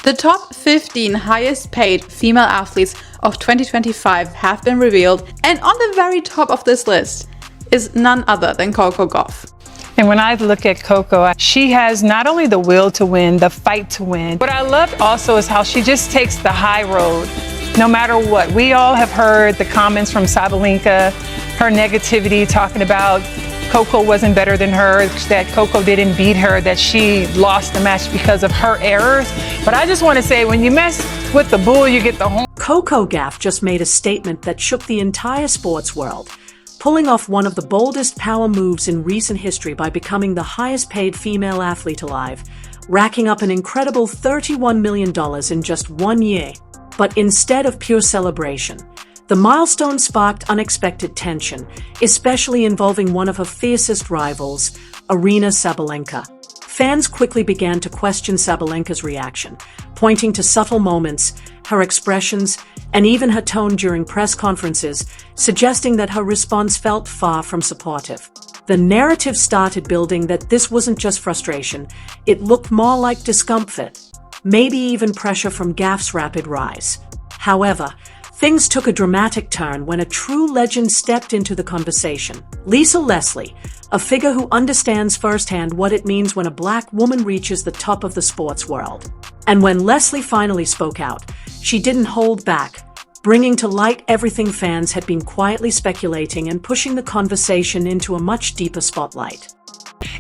The top 15 highest paid female athletes of 2025 have been revealed, and on the very top of this list is none other than Coco Gauff. And when I look at Coco, she has not only the will to win, the fight to win. What I love also is how she just takes the high road, no matter what. We all have heard the comments from Sabalenka, her negativity, talking about Coco wasn't better than her, that Coco didn't beat her, that she lost the match because of her errors. But I just want to say, when you mess with the bull, you get the horn. Coco Gauff just made a statement that shook the entire sports world, pulling off one of the boldest power moves in recent history by becoming the highest paid female athlete alive, racking up an incredible $31 million in just 1 year. But instead of pure celebration, the milestone sparked unexpected tension, especially involving one of her fiercest rivals, Aryna Sabalenka. Fans quickly began to question Sabalenka's reaction, pointing to subtle moments, her expressions, and even her tone during press conferences, suggesting that her response felt far from supportive. The narrative started building that this wasn't just frustration, it looked more like discomfort, maybe even pressure from Gauff's rapid rise. However, things took a dramatic turn when a true legend stepped into the conversation. Lisa Leslie, a figure who understands firsthand what it means when a black woman reaches the top of the sports world. And when Leslie finally spoke out, she didn't hold back, bringing to light everything fans had been quietly speculating and pushing the conversation into a much deeper spotlight.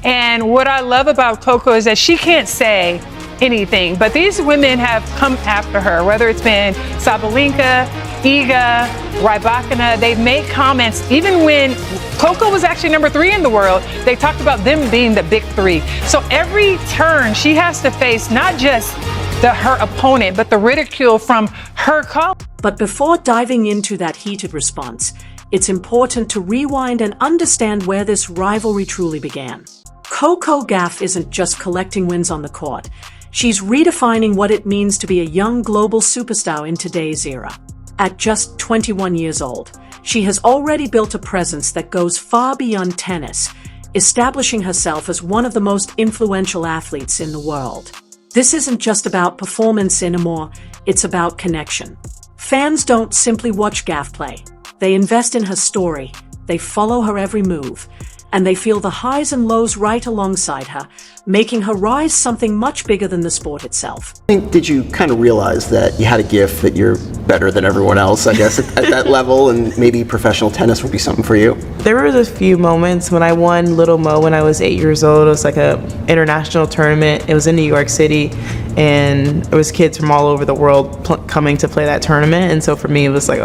And what I love about Coco is that she can't say anything, but these women have come after her, whether it's been Sabalenka, Iga, Rybakina. They've made comments, even when Coco was actually number 3 in the world, they talked about them being the big 3. So every turn she has to face not just her opponent, but the ridicule from her colleagues. But before diving into that heated response, it's important to rewind and understand where this rivalry truly began. Coco Gauff isn't just collecting wins on the court. She's redefining what it means to be a young global superstar in today's era. At just 21 years old, she has already built a presence that goes far beyond tennis, establishing herself as one of the most influential athletes in the world. This isn't just about performance anymore, it's about connection. Fans don't simply watch Gauff play. They invest in her story, they follow her every move, and they feel the highs and lows right alongside her, making her rise something much bigger than the sport itself. Did you kind of realize that you had a gift, that you're better than everyone else, I guess, at that level, and maybe professional tennis would be something for you? There was a few moments when I won Little Mo when I was 8 years old. It was like an international tournament. It was in New York City, and it was kids from all over the world coming to play that tournament. And so for me, it was like,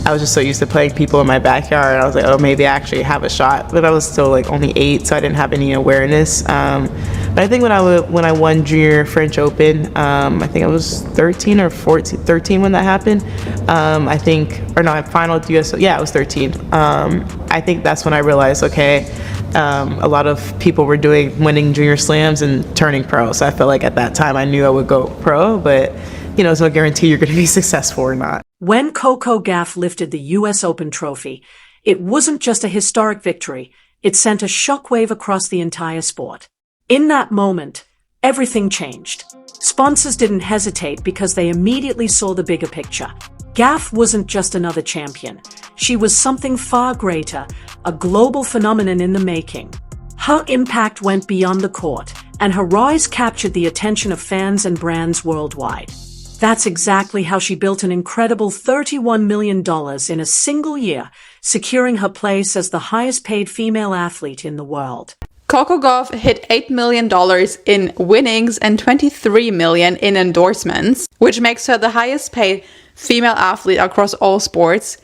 I was just so used to playing people in my backyard. I was like, maybe I actually have a shot. But I was still like only 8, so I didn't have any awareness. But I think when I won Junior French Open, I think I was 13 or 14, 13 when that happened. Final US, yeah, I was 13. I think that's when I realized, a lot of people were winning Junior Slams and turning pro. So I felt like at that time I knew I would go pro, but it's no guarantee you're going to be successful or not. When Coco Gauff lifted the US Open trophy, it wasn't just a historic victory, it sent a shockwave across the entire sport. In that moment, everything changed. Sponsors didn't hesitate because they immediately saw the bigger picture. Gauff wasn't just another champion. She was something far greater, a global phenomenon in the making. Her impact went beyond the court, and her rise captured the attention of fans and brands worldwide. That's exactly how she built an incredible $31 million in a single year, securing her place as the highest paid female athlete in the world. Coco Gauff hit $8 million in winnings and $23 million in endorsements, which makes her the highest paid female athlete across all sports,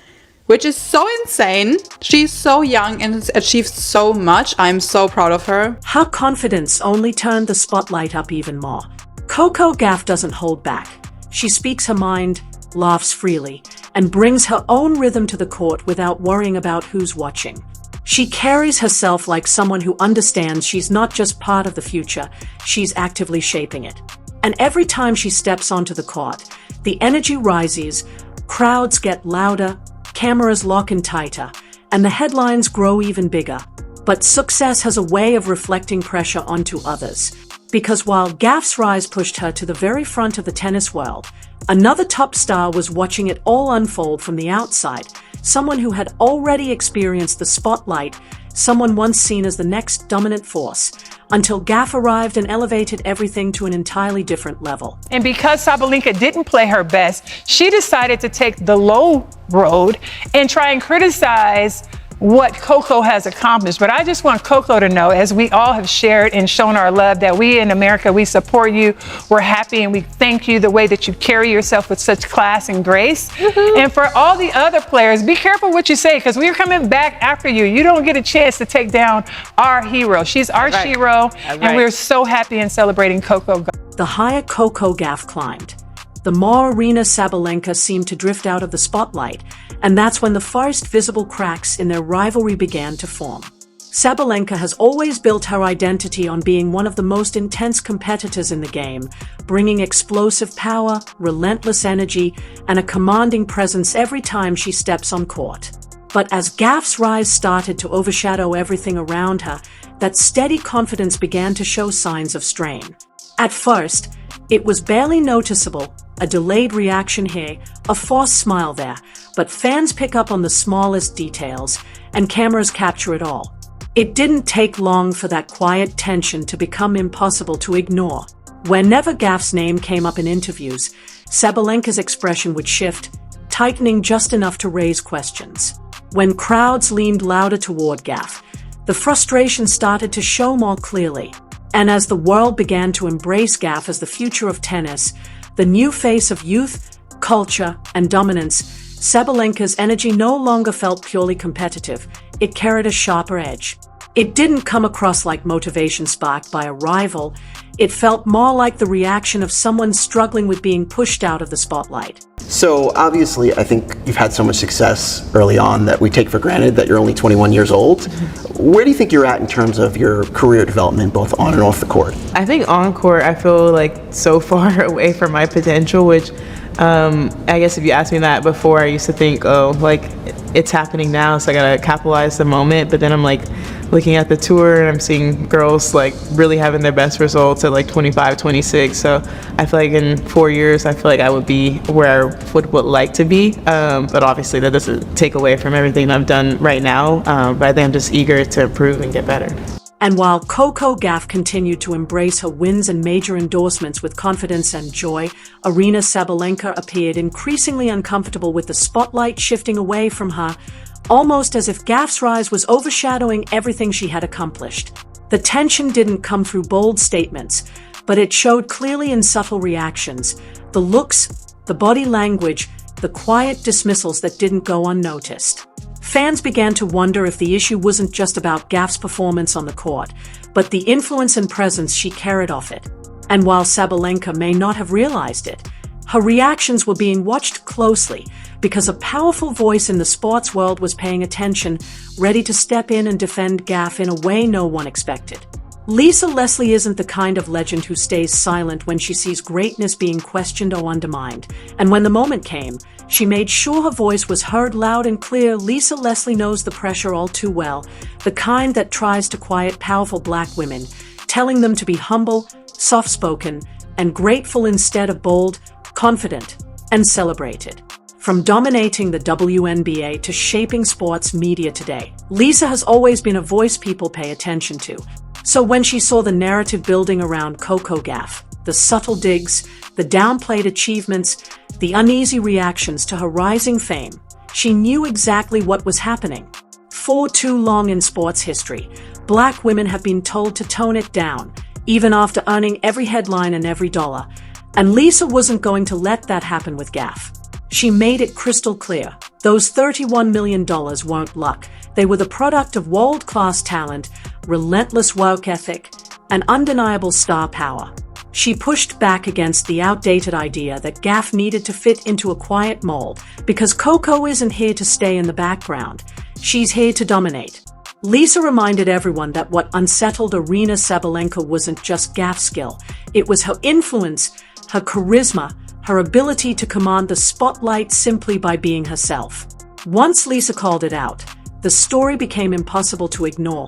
which is so insane. She's so young and has achieved so much. I'm so proud of her. Her confidence only turned the spotlight up even more. Coco Gauff doesn't hold back. She speaks her mind, laughs freely, and brings her own rhythm to the court without worrying about who's watching. She carries herself like someone who understands she's not just part of the future, she's actively shaping it. And every time she steps onto the court, the energy rises, crowds get louder, cameras lock in tighter, and the headlines grow even bigger. But success has a way of reflecting pressure onto others. Because while Gauff's rise pushed her to the very front of the tennis world, another top star was watching it all unfold from the outside, someone who had already experienced the spotlight, someone once seen as the next dominant force, until Gauff arrived and elevated everything to an entirely different level. And because Sabalenka didn't play her best, she decided to take the low road and try and criticize what Coco has accomplished. But I just want Coco to know, as we all have shared and shown our love, that we in America, we support you, we're happy, and we thank you the way that you carry yourself with such class and grace. And for all the other players, be careful what you say, because we're coming back after you. You don't get a chance to take down our hero. She's our hero, and we're so happy in celebrating Coco Gauff. The higher Coco Gauff climbed, the more Aryna Sabalenka seemed to drift out of the spotlight, and that's when the first visible cracks in their rivalry began to form. Sabalenka has always built her identity on being one of the most intense competitors in the game, bringing explosive power, relentless energy, and a commanding presence every time she steps on court. But as Gauff's rise started to overshadow everything around her, that steady confidence began to show signs of strain. At first, it was barely noticeable, a delayed reaction here, a forced smile there, but fans pick up on the smallest details, and cameras capture it all. It didn't take long for that quiet tension to become impossible to ignore. Whenever Gauff's name came up in interviews, Sabalenka's expression would shift, tightening just enough to raise questions. When crowds leaned louder toward Gauff, the frustration started to show more clearly. And as the world began to embrace Gauff as the future of tennis, the new face of youth, culture, and dominance, Sabalenka's energy no longer felt purely competitive. It carried a sharper edge. It didn't come across like motivation sparked by a rival. It felt more like the reaction of someone struggling with being pushed out of the spotlight. So obviously, I think you've had so much success early on that we take for granted that you're only 21 years old. Where do you think you're at in terms of your career development, both on and off the court? I think on court, I feel like so far away from my potential, which I guess if you asked me that before, I used to think, oh, like it's happening now, so I gotta capitalize the moment. But then I'm like looking at the tour and I'm seeing girls like really having their best results at like 25, 26. So I feel like in 4 years, I feel like I would be where I would like to be. But obviously that doesn't take away from everything I've done right now. But I think I'm just eager to improve and get better. And while Coco Gauff continued to embrace her wins and major endorsements with confidence and joy, Aryna Sabalenka appeared increasingly uncomfortable with the spotlight shifting away from her, almost as if Gauff's rise was overshadowing everything she had accomplished. The tension didn't come through bold statements, but it showed clearly in subtle reactions, the looks, the body language, the quiet dismissals that didn't go unnoticed. Fans began to wonder if the issue wasn't just about Gauff's performance on the court, but the influence and presence she carried off it. And while Sabalenka may not have realized it, her reactions were being watched closely because a powerful voice in the sports world was paying attention, ready to step in and defend Gauff in a way no one expected. Lisa Leslie isn't the kind of legend who stays silent when she sees greatness being questioned or undermined. And when the moment came, she made sure her voice was heard loud and clear. Lisa Leslie knows the pressure all too well, the kind that tries to quiet powerful black women, telling them to be humble, soft-spoken, and grateful instead of bold, confident, and celebrated. From dominating the WNBA to shaping sports media today, Lisa has always been a voice people pay attention to. So when she saw the narrative building around Coco Gauff, the subtle digs, the downplayed achievements, the uneasy reactions to her rising fame, she knew exactly what was happening. For too long in sports history, black women have been told to tone it down, even after earning every headline and every dollar. And Lisa wasn't going to let that happen with Gauff. She made it crystal clear. Those $31 million weren't luck. They were the product of world-class talent, relentless work ethic, and undeniable star power. She pushed back against the outdated idea that Gauff needed to fit into a quiet mold, because Coco isn't here to stay in the background. She's here to dominate. Lisa reminded everyone that what unsettled Aryna Sabalenka wasn't just Gauff's skill. It was her influence, her charisma, her ability to command the spotlight simply by being herself. Once Lisa called it out, the story became impossible to ignore.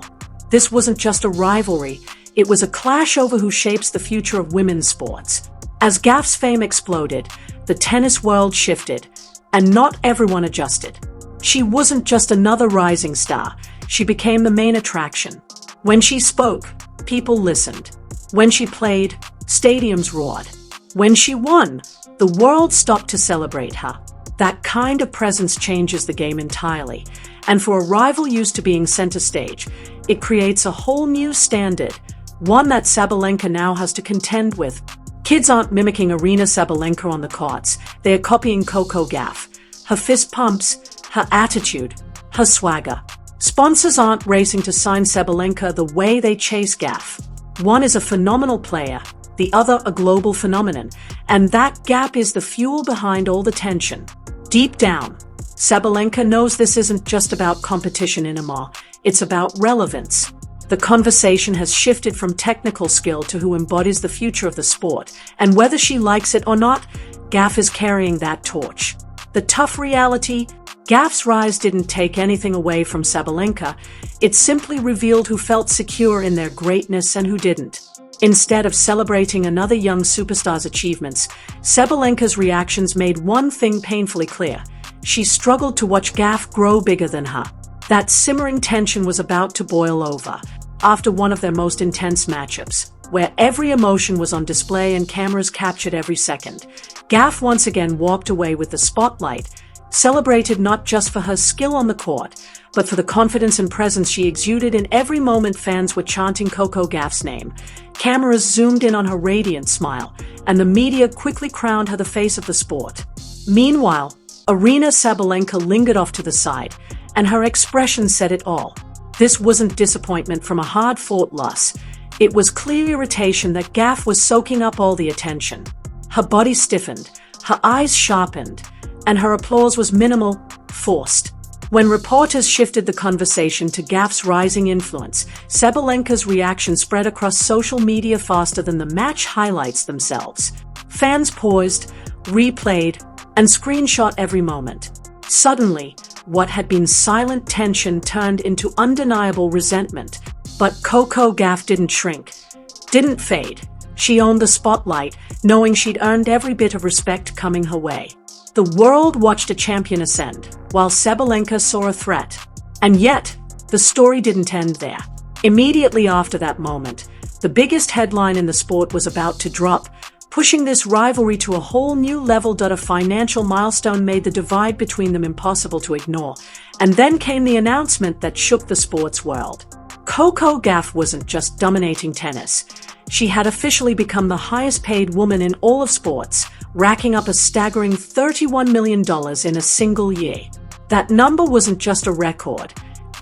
This wasn't just a rivalry, It was a clash over who shapes the future of women's sports. As Gauff's fame exploded, the tennis world shifted, and not everyone adjusted. She wasn't just another rising star, she became the main attraction. When she spoke, people listened. When she played, stadiums roared. When she won, the world stopped to celebrate her. That kind of presence changes the game entirely, and for a rival used to being center stage, it creates a whole new standard, one that Sabalenka now has to contend with. Kids aren't mimicking Aryna Sabalenka on the courts, they are copying Coco Gauff. Her fist pumps, her attitude, her swagger. Sponsors aren't racing to sign Sabalenka the way they chase Gauff. One is a phenomenal player, the other a global phenomenon, and that gap is the fuel behind all the tension. Deep down, Sabalenka knows this isn't just about competition anymore, it's about relevance. The conversation has shifted from technical skill to who embodies the future of the sport, and whether she likes it or not, Gauff is carrying that torch. The tough reality, Gauff's rise didn't take anything away from Sabalenka, it simply revealed who felt secure in their greatness and who didn't. Instead of celebrating another young superstar's achievements, Sabalenka's reactions made one thing painfully clear. She struggled to watch Gauff grow bigger than her. That simmering tension was about to boil over. After one of their most intense matchups, where every emotion was on display and cameras captured every second, Gauff once again walked away with the spotlight, celebrated not just for her skill on the court, but for the confidence and presence she exuded in every moment fans were chanting Coco Gauff's name. Cameras zoomed in on her radiant smile, and the media quickly crowned her the face of the sport. Meanwhile, Aryna Sabalenka lingered off to the side, and her expression said it all. This wasn't disappointment from a hard-fought loss. It was clear irritation that Gauff was soaking up all the attention. Her body stiffened, her eyes sharpened, and her applause was minimal, forced. When reporters shifted the conversation to Gauff's rising influence, Sabalenka's reaction spread across social media faster than the match highlights themselves. Fans paused, replayed, and screenshot every moment. Suddenly, what had been silent tension turned into undeniable resentment. But Coco Gauff didn't shrink, didn't fade. She owned the spotlight, knowing she'd earned every bit of respect coming her way. The world watched a champion ascend, while Sabalenka saw a threat. And yet, the story didn't end there. Immediately after that moment, the biggest headline in the sport was about to drop, pushing this rivalry to a whole new level. A financial milestone made the divide between them impossible to ignore. And then came the announcement that shook the sports world. Coco Gauff wasn't just dominating tennis. She had officially become the highest-paid woman in all of sports, racking up a staggering $31 million in a single year. That number wasn't just a record,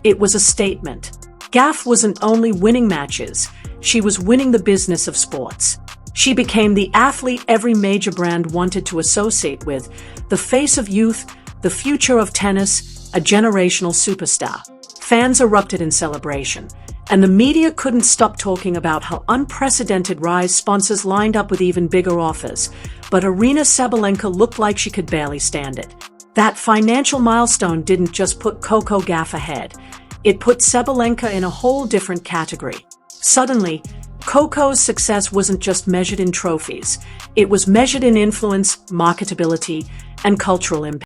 it was a statement. Gauff wasn't only winning matches, she was winning the business of sports. She became the athlete every major brand wanted to associate with, the face of youth, the future of tennis, a generational superstar. Fans erupted in celebration, and the media couldn't stop talking about her unprecedented rise. Sponsors lined up with even bigger offers, but Aryna Sabalenka looked like she could barely stand it. That financial milestone didn't just put Coco Gauff ahead, it put Sabalenka in a whole different category. Suddenly, Coco's success wasn't just measured in trophies, it was measured in influence, marketability, and cultural impact.